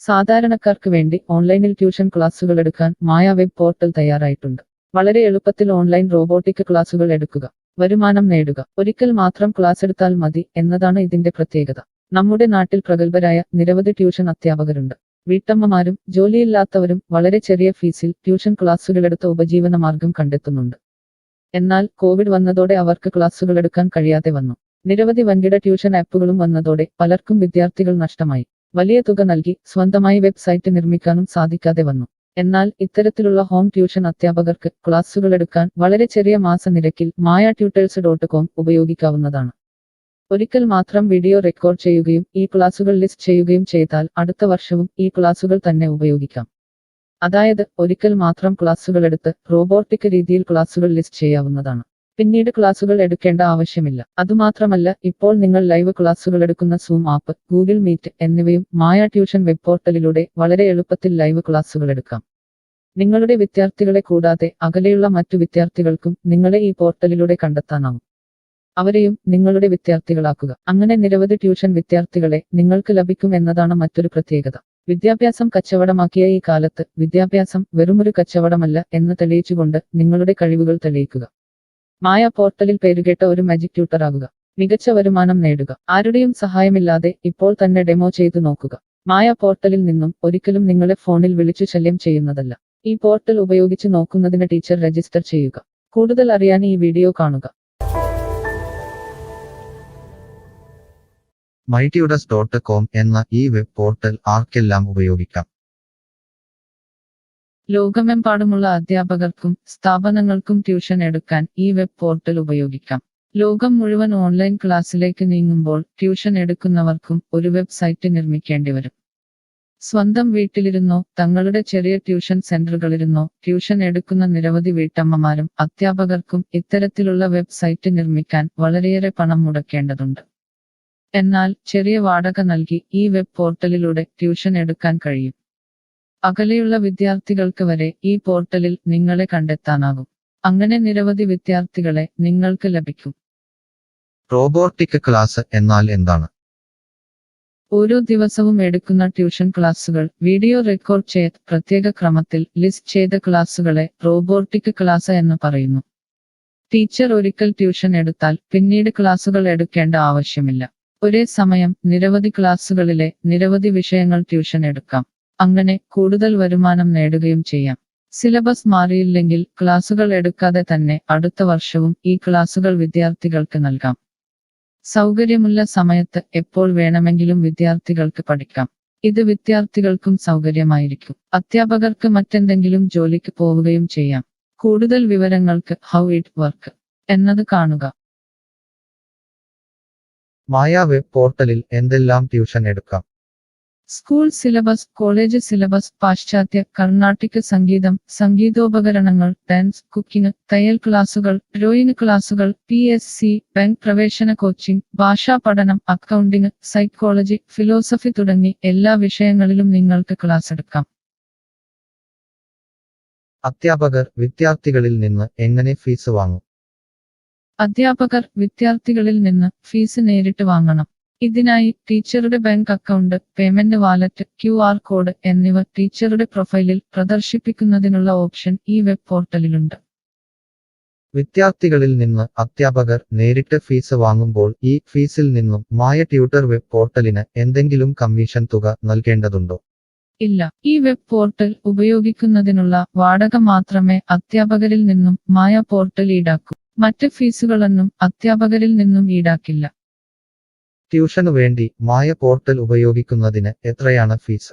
സാധാരണക്കാർക്ക് വേണ്ടി ഓൺലൈനിൽ ട്യൂഷൻ ക്ലാസുകൾ എടുക്കാൻ മായ വെബ് പോർട്ടൽ തയ്യാറായിട്ടുണ്ട്. വളരെ എളുപ്പത്തിൽ ഓൺലൈൻ റോബോട്ടിക് ക്ലാസുകൾ എടുക്കുക, വരുമാനം നേടുക. ഒരിക്കൽ മാത്രം ക്ലാസ് എടുത്താൽ മതി എന്നതാണ് ഇതിന്റെ പ്രത്യേകത. നമ്മുടെ നാട്ടിൽ പ്രഗത്ഭരായ നിരവധി ട്യൂഷൻ അധ്യാപകരുണ്ട്. വീട്ടമ്മമാരും ജോലിയില്ലാത്തവരും വളരെ ചെറിയ ഫീസിൽ ട്യൂഷൻ ക്ലാസുകളെടുത്ത് ഉപജീവന മാർഗം കണ്ടെത്തുന്നുണ്ട്. എന്നാൽ കോവിഡ് വന്നതോടെ അവർക്ക് ക്ലാസുകൾ എടുക്കാൻ കഴിയാതെ വന്നു. നിരവധി വൻകിട ട്യൂഷൻ ആപ്പുകളും വന്നതോടെ പലർക്കും വിദ്യാർത്ഥികൾ നഷ്ടമായി. വലിയ തുക നൽകി സ്വന്തമായി വെബ്സൈറ്റ് നിർമ്മിക്കാനും സാധിക്കാതെ വന്നു. എന്നാൽ ഇത്തരത്തിലുള്ള ഹോം ട്യൂഷൻ അധ്യാപകർക്ക് ക്ലാസുകൾ എടുക്കാൻ വളരെ ചെറിയ മാസ നിരക്കിൽ mayatutors.com ഉപയോഗിക്കാവുന്നതാണ്. ഒരിക്കൽ മാത്രം വീഡിയോ റെക്കോർഡ് ചെയ്യുകയും ഈ ക്ലാസുകൾ ലിസ്റ്റ് ചെയ്യുകയും ചെയ്താൽ അടുത്ത വർഷവും ഈ ക്ലാസുകൾ തന്നെ ഉപയോഗിക്കാം. അതായത് ഒരിക്കൽ മാത്രം ക്ലാസുകൾ എടുത്ത് റോബോട്ടിക് രീതിയിൽ ക്ലാസുകൾ ലിസ്റ്റ് ചെയ്യാവുന്നതാണ്. പിന്നീട് ക്ലാസുകൾ എടുക്കേണ്ട ആവശ്യമില്ല. അതുമാത്രമല്ല, ഇപ്പോൾ നിങ്ങൾ ലൈവ് ക്ലാസുകൾ എടുക്കുന്ന സൂം ആപ്പ്, ഗൂഗിൾ മീറ്റ് എന്നിവയും മായ ട്യൂഷൻ വെബ് പോർട്ടലിലൂടെ വളരെ എളുപ്പത്തിൽ ലൈവ് ക്ലാസുകൾ എടുക്കാം. നിങ്ങളുടെ വിദ്യാർത്ഥികളെ കൂടാതെ അകലെയുള്ള മറ്റു വിദ്യാർത്ഥികൾക്കും നിങ്ങളെ ഈ പോർട്ടലിലൂടെ കണ്ടെത്താനാവും. അവരെയും നിങ്ങളുടെ വിദ്യാർത്ഥികളാക്കുക. അങ്ങനെ നിരവധി ട്യൂഷൻ വിദ്യാർത്ഥികളെ നിങ്ങൾക്ക് ലഭിക്കും എന്നതാണ് മറ്റൊരു പ്രത്യേകത. വിദ്യാഭ്യാസം കച്ചവടമാക്കിയ ഈ കാലത്ത് വിദ്യാഭ്യാസം വെറുമൊരു കച്ചവടമല്ല എന്ന് തെളിയിച്ചുകൊണ്ട് നിങ്ങളുടെ കഴിവുകൾ തെളിയിക്കുക. മായ പോർട്ടലിൽ പേരുകേട്ട ഒരു മാജിക് ട്യൂട്ടർ ആകുക. മികച്ച വരുമാനം നേടുക. ആരുടെയും സഹായമില്ലാതെ ഇപ്പോൾ തന്നെ ഡെമോ ചെയ്തു നോക്കുക. മായ പോർട്ടലിൽ നിന്നും ഒരിക്കലും നിങ്ങളെ ഫോണിൽ വിളിച്ചു ശല്യം ചെയ്യുന്നതല്ല. ഈ പോർട്ടൽ ഉപയോഗിച്ച് നോക്കുന്നതിന് ടീച്ചർ രജിസ്റ്റർ ചെയ്യുക. കൂടുതൽ അറിയാൻ ഈ വീഡിയോ കാണുക. mytutors.com എന്ന ഈ വെബ് പോർട്ടൽ ആർക്കെല്ലാം ഉപയോഗിക്കാം? ലോകമെമ്പാടുമുള്ള അധ്യാപകർക്കും സ്ഥാപനങ്ങൾക്കും ട്യൂഷൻ എടുക്കാൻ ഈ വെബ് പോർട്ടൽ ഉപയോഗിക്കാം. ലോകം മുഴുവൻ ഓൺലൈൻ ക്ലാസ്സിലേക്ക് നീങ്ങുമ്പോൾ ട്യൂഷൻ എടുക്കുന്നവർക്കും ഒരു വെബ്സൈറ്റ് നിർമ്മിക്കേണ്ടി വരും. സ്വന്തം വീട്ടിലിരുന്നോ തങ്ങളുടെ ചെറിയ ട്യൂഷൻ സെന്ററുകളിലിരുന്നോ ട്യൂഷൻ എടുക്കുന്ന നിരവധി വീട്ടമ്മമാരും അധ്യാപകർക്കും ഇത്തരത്തിലുള്ള വെബ്സൈറ്റ് നിർമ്മിക്കാൻ വളരെയേറെ പണം മുടക്കേണ്ടതുണ്ട്. എന്നാൽ ചെറിയ വാടക നൽകി ഈ വെബ് പോർട്ടലിലൂടെ ട്യൂഷൻ എടുക്കാൻ കഴിയും. അകലെയുള്ള വിദ്യാർത്ഥികൾക്ക് വരെ ഈ പോർട്ടലിൽ നിങ്ങളെ കണ്ടെത്താനാകും. അങ്ങനെ നിരവധി വിദ്യാർത്ഥികളെ നിങ്ങൾക്ക് ലഭിക്കും. റോബോട്ടിക് ക്ലാസ് എന്നാൽ എന്താണ്? ഓരോ ദിവസവും എടുക്കുന്ന ട്യൂഷൻ ക്ലാസുകൾ വീഡിയോ റെക്കോർഡ് ചെയ്ത് പ്രത്യേക ക്രമത്തിൽ ലിസ്റ്റ് ചെയ്ത ക്ലാസുകളെ റോബോട്ടിക് ക്ലാസ് എന്ന് പറയുന്നു. ടീച്ചർ ഒരിക്കൽ ട്യൂഷൻ എടുത്താൽ പിന്നീട് ക്ലാസുകൾ എടുക്കേണ്ട ആവശ്യമില്ല. ഒരേ സമയം നിരവധി ക്ലാസുകളിലെ നിരവധി വിഷയങ്ങൾ ട്യൂഷൻ എടുക്കാം. അങ്ങനെ കൂടുതൽ വരുമാനം നേടുകയും ചെയ്യാം. സിലബസ് മാറിയില്ലെങ്കിൽ ക്ലാസുകൾ എടുക്കാതെ തന്നെ അടുത്ത വർഷവും ഈ ക്ലാസുകൾ വിദ്യാർത്ഥികൾക്ക് നൽകാം. സൗകര്യമുള്ള സമയത്ത് എപ്പോൾ വേണമെങ്കിലും വിദ്യാർത്ഥികൾക്ക് പഠിക്കാം. ഇത് വിദ്യാർത്ഥികൾക്കും സൗകര്യമായിരിക്കും. അധ്യാപകർക്ക് മറ്റെന്തെങ്കിലും ജോലിക്ക് പോവുകയും ചെയ്യാം. കൂടുതൽ വിവരങ്ങൾക്ക് ഹൗ ഇറ്റ് വർക്ക് എന്നത് കാണുക. മായ വെബ് പോർട്ടലിൽ എന്തെല്ലാം ട്യൂഷൻ എടുക്കാം? സ്കൂൾ സിലബസ്, കോളേജ് സിലബസ്, പാശ്ചാത്യ, കർണാട്ടിക് സംഗീതം, സംഗീതോപകരണങ്ങൾ, ഡാൻസ്, കുക്കിംഗ്, തയ്യൽ ക്ലാസുകൾ, ഡ്രോയിങ് ക്ലാസുകൾ, PSC, ബാങ്ക് പ്രവേശന കോച്ചിംഗ്, ഭാഷാ പഠനം, അക്കൗണ്ടിംഗ്, സൈക്കോളജി, ഫിലോസഫി തുടങ്ങി എല്ലാ വിഷയങ്ങളിലും നിങ്ങൾക്ക് ക്ലാസ് എടുക്കാം. അധ്യാപകർ വിദ്യാർത്ഥികളിൽ നിന്ന് എങ്ങനെ ഫീസ് വാങ്ങും? അധ്യാപകർ വിദ്യാർത്ഥികളിൽ നിന്ന് ഫീസ് നേരിട്ട് വാങ്ങണം. ഇതിനായി ടീച്ചറുടെ bank account, payment wallet, QR code എന്നിവ ടീച്ചറുടെ പ്രൊഫൈലിൽ പ്രദർശിപ്പിക്കുന്നതിനുള്ള ഓപ്ഷൻ ഈ വെബ് പോർട്ടലിലുണ്ട്. വിദ്യാർത്ഥികളിൽ നിന്ന് അധ്യാപകർ നേരിട്ട് ഫീസ് വാങ്ങുമ്പോൾ ഈ ഫീസിൽ നിന്നും മായ ട്യൂട്ടർ വെബ് പോർട്ടലിന് എന്തെങ്കിലും കമ്മീഷൻ തുക നൽകേണ്ടതുണ്ടോ? ഇല്ല. ഈ വെബ് പോർട്ടൽ ഉപയോഗിക്കുന്നതിനുള്ള വാടക മാത്രമേ അധ്യാപകരിൽ നിന്നും മായ പോർട്ടൽ ഈടാക്കൂ. മറ്റ് ഫീസുകളൊന്നും അധ്യാപകരിൽ നിന്നും ഈടാക്കില്ല. ട്യൂഷനു വേണ്ടി മായ പോർട്ടൽ ഉപയോഗിക്കുന്നതിന് എത്രയാണ് ഫീസ്?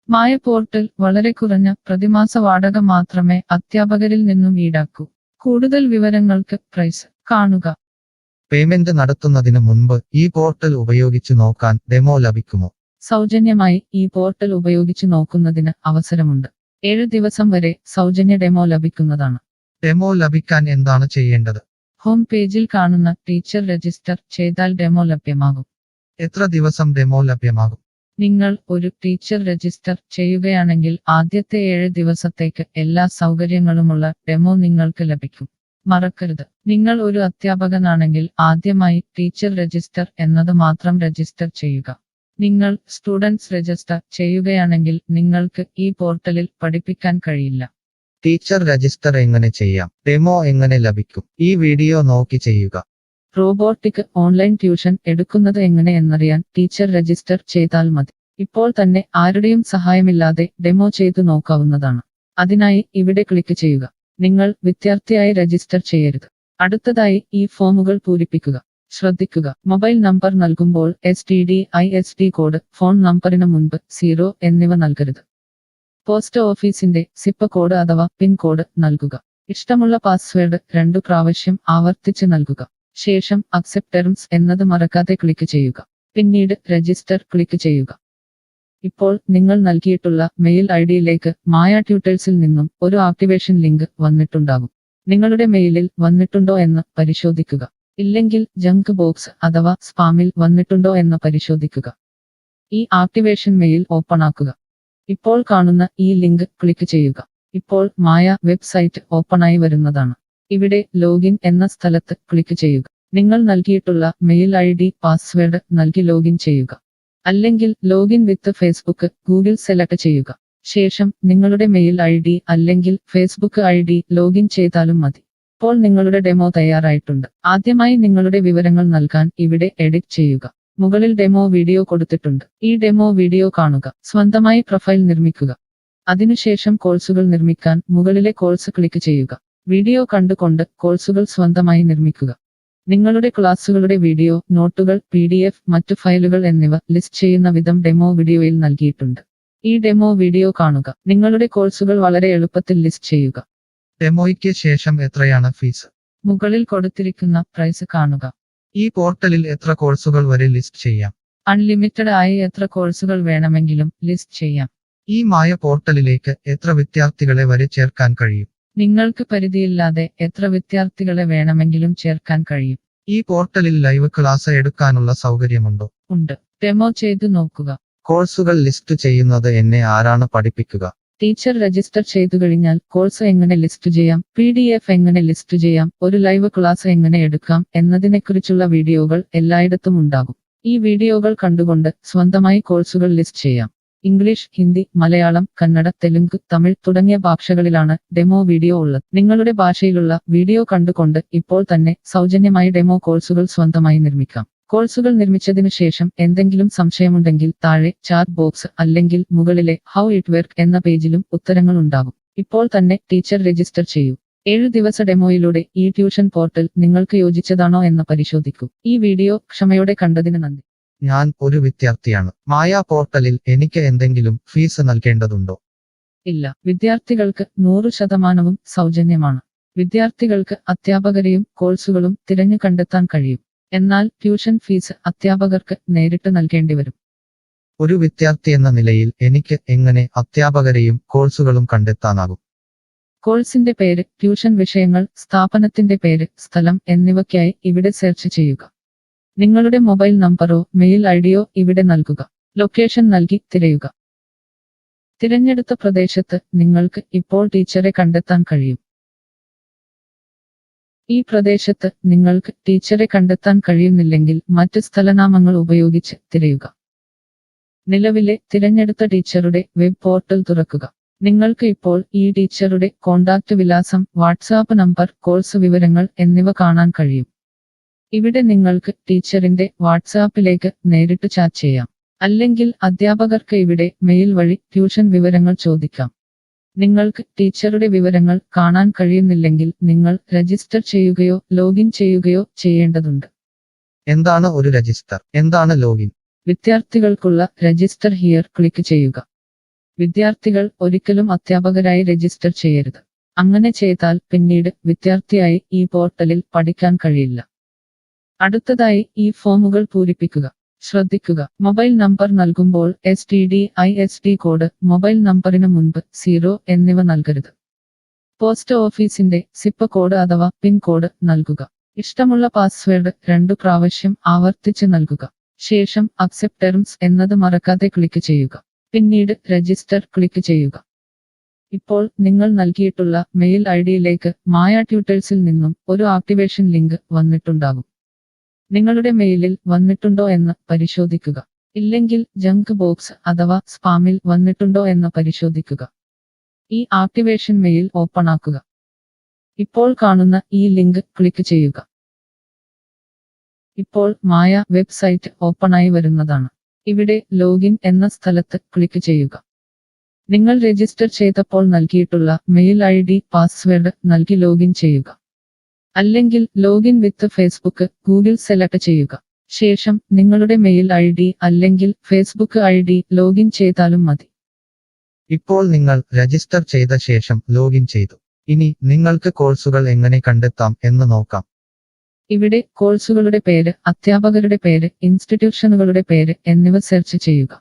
മായ പോർട്ടൽ വളരെ കുറഞ്ഞ പ്രതിമാസ വാടക മാത്രമേ അധ്യാപകരിൽ നിന്നും ഈടാക്കൂ. കൂടുതൽ വിവരങ്ങൾക്ക് പ്രൈസ് കാണുക. പേയ്മെന്റ് നടത്തുന്നതിന് മുൻപ് ഈ പോർട്ടൽ ഉപയോഗിച്ചു നോക്കാൻ ഡെമോ ലഭിക്കുമോ? സൗജന്യമായി ഈ പോർട്ടൽ ഉപയോഗിച്ചു നോക്കുന്നതിന് അവസരമുണ്ട്. 7 ദിവസം വരെ സൗജന്യ ഡെമോ ലഭിക്കുന്നതാണ്. ഡെമോ ലഭിക്കാൻ എന്താണ് ചെയ്യേണ്ടത്? ഹോം പേജിൽ കാണുന്ന ടീച്ചർ രജിസ്റ്റർ ചെയ്താൽ ഡെമോ ലഭ്യമാകും. എത്ര ദിവസം ഡെമോ ലഭ്യമാകും? നിങ്ങൾ ഒരു ടീച്ചർ രജിസ്റ്റർ ചെയ്യുകയാണെങ്കിൽ ആദ്യത്തെ 7 ദിവസത്തേക്ക് എല്ലാ സൗകര്യങ്ങളുമുള്ള ഡെമോ നിങ്ങൾക്ക് ലഭിക്കും. മറക്കരുത്, നിങ്ങൾ ഒരു അധ്യാപകനാണെങ്കിൽ ആദ്യമായി ടീച്ചർ രജിസ്റ്റർ എന്നത് മാത്രം രജിസ്റ്റർ ചെയ്യുക. നിങ്ങൾ സ്റ്റുഡൻസ് രജിസ്റ്റർ ചെയ്യുകയാണെങ്കിൽ നിങ്ങൾക്ക് ഈ പോർട്ടലിൽ പഠിപ്പിക്കാൻ കഴിയില്ല. ടീച്ചർ രജിസ്റ്റർ എങ്ങനെ ചെയ്യാം? ഡെമോ എങ്ങനെ ലഭിക്കും? ഈ വീഡിയോ നോക്കി ചെയ്യുക. റോബോട്ടിക് ഓൺലൈൻ ട്യൂഷൻ എടുക്കുന്നത് എങ്ങനെ എന്നറിയാൻ ടീച്ചർ രജിസ്റ്റർ ചെയ്താൽ മതി. ഇപ്പോൾ തന്നെ ആരുടെയും സഹായമില്ലാതെ ഡെമോ ചെയ്തു നോക്കാവുന്നതാണ്. അതിനായി ഇവിടെ ക്ലിക്ക് ചെയ്യുക. നിങ്ങൾ വിദ്യാർത്ഥിയായി രജിസ്റ്റർ ചെയ്യരുത്. അടുത്തതായി ഈ ഫോമുകൾ പൂരിപ്പിക്കുക. ശ്രദ്ധിക്കുക, മൊബൈൽ നമ്പർ നൽകുമ്പോൾ STD/ISD കോഡ്, ഫോൺ നമ്പറിന് മുൻപ് 0 എന്നിവ നൽകരുത്. പോസ്റ്റ് ഓഫീസിന്റെ സിപ്പ് കോഡ് അഥവാ പിൻ കോഡ് നൽകുക. ഇഷ്ടമുള്ള പാസ്വേഡ് 2 പ്രാവശ്യം ആവർത്തിച്ച് നൽകുക. ശേഷം അക്സെപ്റ്റ് ടേംസ് എന്നത് മറക്കാതെ ക്ലിക്ക് ചെയ്യുക. പിന്നീട് രജിസ്റ്റർ ക്ലിക്ക് ചെയ്യുക. ഇപ്പോൾ നിങ്ങൾ നൽകിയിട്ടുള്ള മെയിൽ ഐഡിയിലേക്ക് മായ ട്യൂട്ടേഴ്സിൽ നിന്നും ഒരു ആക്ടിവേഷൻ ലിങ്ക് വന്നിട്ടുണ്ടാകും. നിങ്ങളുടെ മെയിലിൽ വന്നിട്ടുണ്ടോ എന്ന് പരിശോധിക്കുക. ഇല്ലെങ്കിൽ ജങ്ക് ബോക്സ് അഥവാ സ്പാമിൽ വന്നിട്ടുണ്ടോ എന്ന് പരിശോധിക്കുക. ഈ ആക്ടിവേഷൻ മെയിൽ ഓപ്പൺ ആക്കുക. ഇപ്പോൾ കാണുന്ന ഈ ലിങ്ക് ക്ലിക്ക് ചെയ്യുക. ഇപ്പോൾ മായ വെബ്സൈറ്റ് ഓപ്പണായി വരുന്നതാണ്. ഇവിടെ ലോഗിൻ എന്ന സ്ഥലത്ത് ക്ലിക്ക് ചെയ്യുക. നിങ്ങൾ നൽകിയിട്ടുള്ള മെയിൽ ID, പാസ്വേഡ് നൽകി ലോഗിൻ ചെയ്യുക. അല്ലെങ്കിൽ ലോഗിൻ വിത്ത് ഫേസ്ബുക്ക്, ഗൂഗിൾ സെലക്ട് ചെയ്യുക. ശേഷം നിങ്ങളുടെ മെയിൽ ID അല്ലെങ്കിൽ ഫേസ്ബുക്ക് ID ലോഗിൻ ചെയ്താലും മതി. ഇപ്പോൾ നിങ്ങളുടെ ഡെമോ തയ്യാറായിട്ടുണ്ട്. ആദ്യമായി നിങ്ങളുടെ വിവരങ്ങൾ നൽകാൻ ഇവിടെ എഡിറ്റ് ചെയ്യുക. മുകളിൽ ഡെമോ വീഡിയോ കൊടുത്തിട്ടുണ്ട്. ഈ ഡെമോ വീഡിയോ കാണുക. സ്വന്തമായി പ്രൊഫൈൽ നിർമ്മിക്കുക. അതിനുശേഷം കോഴ്സുകൾ നിർമ്മിക്കാൻ മുകളിലെ കോഴ്സ് ക്ലിക്ക് ചെയ്യുക. വീഡിയോ കണ്ടുകൊണ്ട് കോഴ്സുകൾ സ്വന്തമായി നിർമ്മിക്കുക. നിങ്ങളുടെ ക്ലാസുകളുടെ വീഡിയോ, നോട്ടുകൾ, PDF, മറ്റു ഫയലുകൾ എന്നിവ ലിസ്റ്റ് ചെയ്യുന്ന വിധം ഡെമോ വീഡിയോയിൽ നൽകിയിട്ടുണ്ട്. ഈ ഡെമോ വീഡിയോ കാണുക. നിങ്ങളുടെ കോഴ്സുകൾ വളരെ എളുപ്പത്തിൽ ലിസ്റ്റ് ചെയ്യുക. ഡെമോയ്ക്ക് ശേഷം എത്രയാണ് ഫീസ്? മുകളിൽ കൊടുത്തിരിക്കുന്ന പ്രൈസ് കാണുക. ഈ പോർട്ടലിൽ എത്ര കോഴ്സുകൾ വരെ ലിസ്റ്റ് ചെയ്യാം? അൺലിമിറ്റഡ് ആയി എത്ര കോഴ്സുകൾ വേണമെങ്കിലും ലിസ്റ്റ് ചെയ്യാം. ഈ മായ പോർട്ടലിലേക്ക് എത്ര വിദ്യാർത്ഥികളെ വരെ ചേർക്കാൻ കഴിയും? നിങ്ങൾക്ക് പരിധിയില്ലാതെ എത്ര വിദ്യാർത്ഥികളെ വേണമെങ്കിലും ചേർക്കാൻ കഴിയും. ഈ പോർട്ടലിൽ ലൈവ് ക്ലാസ് എടുക്കാനുള്ള സൗകര്യമുണ്ടോ? ഉണ്ട്. ഡെമോ ചെയ്തു നോക്കുക. കോഴ്സുകൾ ലിസ്റ്റ് ചെയ്യുന്നത് എന്നെ ആരാണ് പഠിപ്പിക്കുക? ടീച്ചർ രജിസ്റ്റർ ചെയ്തു കഴിഞ്ഞാൽ കോഴ്സ് എങ്ങനെ ലിസ്റ്റ് ചെയ്യാം, PDF എങ്ങനെ ലിസ്റ്റ് ചെയ്യാം, ഒരു ലൈവ് ക്ലാസ് എങ്ങനെ എടുക്കാം എന്നതിനെക്കുറിച്ചുള്ള വീഡിയോകൾ എല്ലായിടത്തും ഉണ്ടാകും. ഈ വീഡിയോകൾ കണ്ടുകൊണ്ട് സ്വന്തമായി കോഴ്സുകൾ ലിസ്റ്റ് ചെയ്യാം. ഇംഗ്ലീഷ്, ഹിന്ദി, മലയാളം, കന്നഡ, തെലുങ്ക്, തമിഴ് തുടങ്ങിയ ഭാഷകളിലാണ് ഡെമോ വീഡിയോ ഉള്ളത്. നിങ്ങളുടെ ഭാഷയിലുള്ള വീഡിയോ കണ്ടുകൊണ്ട് ഇപ്പോൾ തന്നെ സൗജന്യമായി ഡെമോ കോഴ്സുകൾ സ്വന്തമായി നിർമ്മിക്കാം. കോഴ്സുകൾ നിർമ്മിച്ചതിനു ശേഷം എന്തെങ്കിലും സംശയമുണ്ടെങ്കിൽ താഴെ ചാറ്റ് ബോക്സ് അല്ലെങ്കിൽ മുകളിലെ ഹൗ ഇറ്റ് വർക്ക് എന്ന പേജിലും ഉത്തരങ്ങൾ ഉണ്ടാകും. ഇപ്പോൾ തന്നെ ടീച്ചർ രജിസ്റ്റർ ചെയ്യൂ. 7 ദിവസ ഡെമോയിലൂടെ ഈ ട്യൂഷൻ പോർട്ടൽ നിങ്ങൾക്ക് യോജിച്ചതാണോ എന്ന് പരിശോധിക്കൂ. ഈ വീഡിയോ ക്ഷമയോടെ കണ്ടതിന് നന്ദി. ഞാൻ ഒരു വിദ്യാർത്ഥിയാണ്. മായ പോർട്ടലിൽ എനിക്ക് എന്തെങ്കിലും ഫീസ് നൽകേണ്ടതുണ്ടോ? ഇല്ല. വിദ്യാർത്ഥികൾക്ക് 100% സൗജന്യമാണ്. വിദ്യാർത്ഥികൾക്ക് അധ്യാപകരെയും കോഴ്സുകളും തിരഞ്ഞു കണ്ടെത്താൻ കഴിയും. എന്നാൽ ട്യൂഷൻ ഫീസ് അധ്യാപകർക്ക് നേരിട്ട് നൽകേണ്ടി വരും. ഒരു വിദ്യാർത്ഥി എന്ന നിലയിൽ എനിക്ക് എങ്ങനെ അധ്യാപകരെയും കോഴ്സുകളും കണ്ടെത്താനാകും? കോഴ്സിന്റെ പേര്, ട്യൂഷൻ വിഷയങ്ങൾ, സ്ഥാപനത്തിന്റെ പേര്, സ്ഥലം എന്നിവയ്ക്കായി ഇവിടെ സെർച്ച് ചെയ്യുക. നിങ്ങളുടെ മൊബൈൽ നമ്പറോ മെയിൽ ഐഡിയോ ഇവിടെ നൽകുക. ലൊക്കേഷൻ നൽകി തിരയുക. തിരഞ്ഞെടുത്ത പ്രദേശത്ത് നിങ്ങൾക്ക് ഇപ്പോൾ ടീച്ചറെ കണ്ടെത്താൻ കഴിയും. ഈ പ്രദേശത്ത് നിങ്ങൾക്ക് ടീച്ചറെ കണ്ടെത്താൻ കഴിയുന്നില്ലെങ്കിൽ മറ്റ് സ്ഥലനാമങ്ങൾ ഉപയോഗിച്ച് തിരയുക. നിലവിലെ തിരഞ്ഞെടുത്ത ടീച്ചറുടെ വെബ് പോർട്ടൽ തുറക്കുക. നിങ്ങൾക്ക് ഇപ്പോൾ ഈ ടീച്ചറുടെ കോൺടാക്റ്റ് വിലാസം, വാട്സാപ്പ് നമ്പർ, കോഴ്സ് വിവരങ്ങൾ എന്നിവ കാണാൻ കഴിയും. ഇവിടെ നിങ്ങൾക്ക് ടീച്ചറിന്റെ വാട്സാപ്പിലേക്ക് നേരിട്ട് ചാറ്റ് ചെയ്യാം. അല്ലെങ്കിൽ അധ്യാപകർക്ക് ഇവിടെ മെയിൽ വഴി ട്യൂഷൻ വിവരങ്ങൾ ചോദിക്കാം. നിങ്ങൾക്ക് ടീച്ചറുടെ വിവരങ്ങൾ കാണാൻ കഴിയുന്നില്ലെങ്കിൽ നിങ്ങൾ രജിസ്റ്റർ ചെയ്യുകയോ ലോഗിൻ ചെയ്യുകയോ ചെയ്യേണ്ടതുണ്ട്. എന്താണ് ഒരു രജിസ്റ്റർ? എന്താണ് ലോഗിൻ? വിദ്യാർത്ഥികൾക്കുള്ള രജിസ്റ്റർ ഹിയർ ക്ലിക്ക് ചെയ്യുക. വിദ്യാർത്ഥികൾ ഒരിക്കലും അധ്യാപകരായി രജിസ്റ്റർ ചെയ്യരുത്. അങ്ങനെ ചെയ്താൽ പിന്നീട് വിദ്യാർത്ഥിയായി ഈ പോർട്ടലിൽ പഠിക്കാൻ കഴിയില്ല. അടുത്തതായി ഈ ഫോമുകൾ പൂരിപ്പിക്കുക. ശ്രദ്ധിക്കുക, മൊബൈൽ നമ്പർ നൽകുമ്പോൾ STD/ISD കോഡ്, മൊബൈൽ നമ്പറിന് മുൻപ് 0 എന്നിവ നൽകരുത്. പോസ്റ്റ് ഓഫീസിന്റെ സിപ്പ് കോഡ് അഥവാ പിൻ കോഡ് നൽകുക. ഇഷ്ടമുള്ള പാസ്വേഡ് 2 പ്രാവശ്യം ആവർത്തിച്ച് നൽകുക. ശേഷം അക്സെപ്റ്റ് ടേംസ് എന്നത് മറക്കാതെ ക്ലിക്ക് ചെയ്യുക. പിന്നീട് രജിസ്റ്റർ ക്ലിക്ക് ചെയ്യുക. ഇപ്പോൾ നിങ്ങൾ നൽകിയിട്ടുള്ള മെയിൽ ഐഡിയിലേക്ക് മായ ട്യൂട്ടേഴ്സിൽ നിന്നും ഒരു ആക്ടിവേഷൻ ലിങ്ക് വന്നിട്ടുണ്ടാകും. നിങ്ങളുടെ മെയിലിൽ വന്നിട്ടുണ്ടോ എന്ന് പരിശോധിക്കുക. ഇല്ലെങ്കിൽ ജങ്ക് ബോക്സ് അഥവാ സ്പാമിൽ വന്നിട്ടുണ്ടോ എന്ന് പരിശോധിക്കുക. ഈ ആക്ടിവേഷൻ മെയിൽ ഓപ്പൺ ആക്കുക. ഇപ്പോൾ കാണുന്ന ഈ ലിങ്ക് ക്ലിക്ക് ചെയ്യുക. ഇപ്പോൾ മായ വെബ്സൈറ്റ് ഓപ്പണായി വരുന്നതാണ്. ഇവിടെ ലോഗിൻ എന്ന സ്ഥലത്ത് ക്ലിക്ക് ചെയ്യുക. നിങ്ങൾ രജിസ്റ്റർ ചെയ്തപ്പോൾ നൽകിയിട്ടുള്ള മെയിൽ ID പാസ്വേഡ് നൽകി ലോഗിൻ ചെയ്യുക. അല്ലെങ്കിൽ ലോഗിൻ വിത്ത് ഫേസ്ബുക്ക് ഗൂഗിൾ സെലക്ട് ചെയ്യുക. ശേഷം നിങ്ങളുടെ മെയിൽ ID അല്ലെങ്കിൽ ഫേസ്ബുക്ക് ID ലോഗിൻ ചെയ്താലും മതി. ഇപ്പോൾ നിങ്ങൾ രജിസ്റ്റർ ചെയ്ത ശേഷം ലോഗിൻ ചെയ്തു. ഇനി നിങ്ങൾക്ക് കോഴ്സുകൾ എങ്ങനെ കണ്ടെത്താം എന്ന് നോക്കാം. ഇവിടെ കോഴ്സുകളുടെ പേര്, അധ്യാപകരുടെ പേര്, ഇൻസ്റ്റിറ്റ്യൂഷനുകളുടെ പേര് എന്നിവ സെർച്ച് ചെയ്യുക.